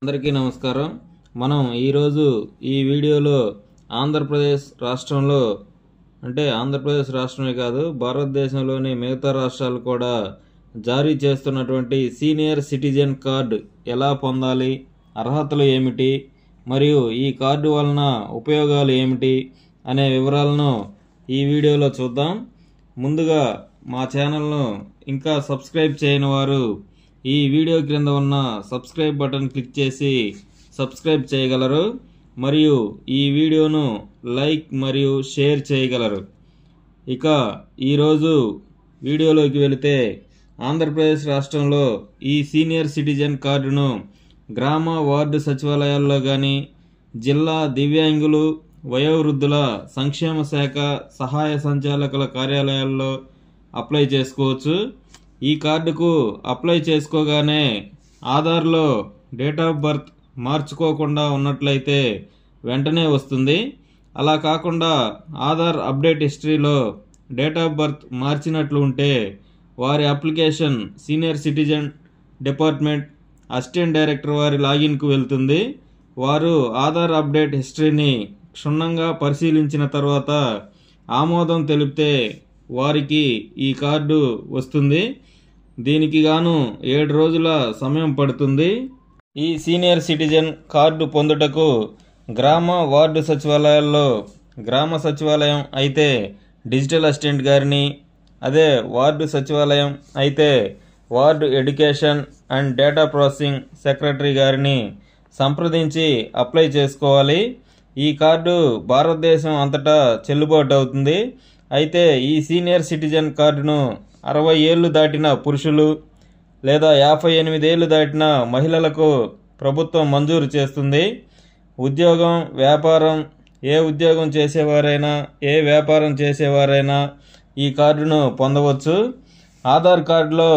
అందరికీ నమస్కారం. మనం ఈరోజు ఈ వీడియోలో ఆంధ్రప్రదేశ్ రాష్ట్రంలో అంటే ఆంధ్రప్రదేశ్ రాష్ట్రమే కాదు భారతదేశంలోని మిగతా రాష్ట్రాలు కూడా జారీ చేస్తున్నటువంటి సీనియర్ సిటిజన్ కార్డు ఎలా పొందాలి, అర్హతలు ఏమిటి, మరియు ఈ కార్డు వలన ఉపయోగాలు ఏమిటి అనే వివరాలను ఈ వీడియోలో చూద్దాం. ముందుగా మా ఛానల్ను ఇంకా సబ్స్క్రైబ్ చేయని వారు ఈ వీడియో క్రింద ఉన్న సబ్స్క్రైబ్ బటన్ క్లిక్ చేసి సబ్స్క్రైబ్ చేయగలరు మరియు ఈ వీడియోను లైక్ మరియు షేర్ చేయగలరు. ఇక ఈరోజు వీడియోలోకి వెళితే ఆంధ్రప్రదేశ్ రాష్ట్రంలో ఈ సీనియర్ సిటిజన్ కార్డును గ్రామ వార్డు సచివాలయాల్లో కానీ జిల్లా దివ్యాంగులు వయోవృద్ధుల సంక్షేమ శాఖ సహాయ సంచాలకుల కార్యాలయాల్లో అప్లై చేసుకోవచ్చు. ఈ కార్డుకు అప్లై చేసుకోగానే ఆధార్లో డేట్ ఆఫ్ బర్త్ మార్చుకోకుండా ఉన్నట్లయితే వెంటనే వస్తుంది. అలా కాకుండా ఆధార్ అప్డేట్ హిస్టరీలో డేట్ ఆఫ్ బర్త్ మార్చినట్లు ఉంటే వారి application senior citizen department assistant director వారి లాగిన్కు వెళ్తుంది. వారు ఆధార్ అప్డేట్ హిస్టరీని క్షుణ్ణంగా పరిశీలించిన తర్వాత ఆమోదం తెలిపితే వారికి ఈ కార్డు వస్తుంది. దీనికి గాను 7 రోజుల సమయం పడుతుంది. ఈ సీనియర్ సిటిజన్ కార్డు పొందుటకు గ్రామ వార్డు సచివాలయాల్లో గ్రామ సచివాలయం అయితే డిజిటల్ అసిస్టెంట్ గారిని, అదే వార్డు సచివాలయం అయితే ward education and data processing secretary గారిని సంప్రదించి అప్లై చేసుకోవాలి. ఈ కార్డు భారతదేశం అంతటా చెల్లుబాటు అవుతుంది. అయితే ఈ సీనియర్ సిటిజన్ కార్డును 60 ఏళ్లు దాటిన పురుషులు లేదా 58 ఏళ్లు దాటిన మహిళలకు ప్రభుత్వం మంజూరు చేస్తుంది. ఉద్యోగం, వ్యాపారం, ఏ ఉద్యోగం చేసేవారైనా ఏ వ్యాపారం చేసేవారైనా ఈ కార్డును పొందవచ్చు. ఆధార్ కార్డులో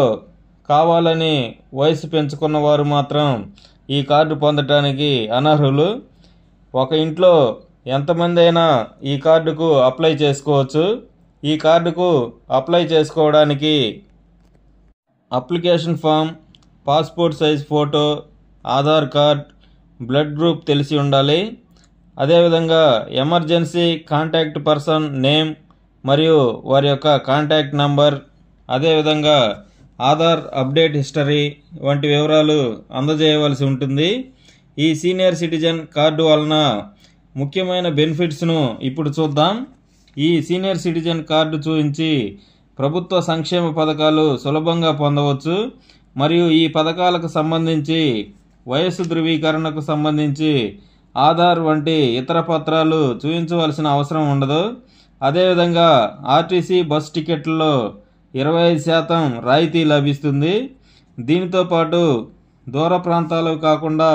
కావాలని వయసు పెంచుకున్న వారు మాత్రం ఈ కార్డు పొందటానికి అనర్హులు. ఒక ఇంట్లో ఎంతమంది అయినా ఈ కార్డుకు అప్లై చేసుకోవచ్చు. ఈ కార్డుకు అప్లై చేసుకోవడానికి application form, passport size photo, Aadhaar card, blood group తెలిసి ఉండాలి. అదేవిధంగా ఎమర్జెన్సీ కాంటాక్ట్ పర్సన్ నేమ్ మరియు వారి యొక్క కాంటాక్ట్ నంబర్, అదేవిధంగా ఆధార్ అప్డేట్ హిస్టరీ వంటి వివరాలు అందజేయవలసి ఉంటుంది. ఈ సీనియర్ సిటిజన్ కార్డు వలన ముఖ్యమైన బెనిఫిట్స్ను ఇప్పుడు చూద్దాం. ఈ సీనియర్ సిటిజన్ కార్డు చూపించి ప్రభుత్వ సంక్షేమ పథకాలు సులభంగా పొందవచ్చు. మరియు ఈ పథకాలకు సంబంధించి వయస్సు ధృవీకరణకు సంబంధించి ఆధార్ వంటి ఇతర పత్రాలు చూపించవలసిన అవసరం ఉండదు. అదేవిధంగా ఆర్టీసీ బస్ టికెట్లలో 25% రాయితీ లభిస్తుంది. దీనితో పాటు దూర ప్రాంతాలు కాకుండా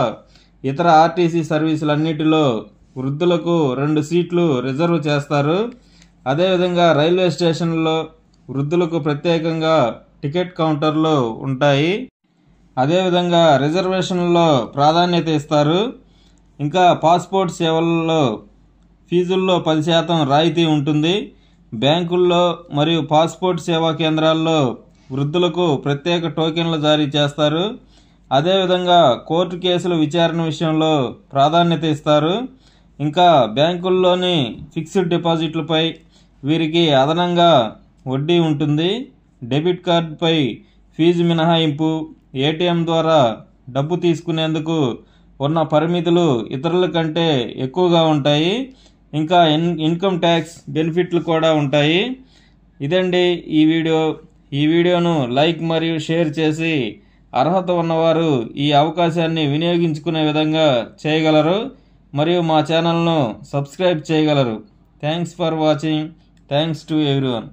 ఇతర ఆర్టీసీ సర్వీసులన్నిటిలో వృద్ధులకు 2 సీట్లు రిజర్వ్ చేస్తారు. అదేవిధంగా రైల్వే స్టేషన్లలో వృద్ధులకు ప్రత్యేకంగా టికెట్ కౌంటర్లు ఉంటాయి. అదేవిధంగా రిజర్వేషన్లలో ప్రాధాన్యత ఇస్తారు. ఇంకా పాస్పోర్ట్ సేవలలో ఫీజుల్లో 10% రాయితీ ఉంటుంది. బ్యాంకుల్లో మరియు పాస్పోర్ట్ సేవా కేంద్రాల్లో వృద్ధులకు ప్రత్యేక టోకెన్లు జారీ చేస్తారు. అదేవిధంగా కోర్టు కేసుల విచారణ విషయంలో ప్రాధాన్యత ఇస్తారు. ఇంకా బ్యాంకుల్లోని ఫిక్స్డ్ డిపాజిట్లపై వీరికి అదనంగా వడ్డీ ఉంటుంది. డెబిట్ కార్డుపై ఫీజు మినహాయింపు, ఏటీఎం ద్వారా డబ్బు తీసుకునేందుకు ఉన్న పరిమితులు ఇతరుల కంటే ఎక్కువగా ఉంటాయి. ఇంకా ఇన్కమ్ ట్యాక్స్ బెనిఫిట్లు కూడా ఉంటాయి. ఇదండి ఈ వీడియోను లైక్ మరియు షేర్ చేసి అర్హత ఉన్నవారు ఈ అవకాశాన్ని వినియోగించుకునే విధంగా చేయగలరు మరియు మా ఛానల్ను సబ్స్క్రైబ్ చేయగలరు. Thanks for watching. Thanks to everyone.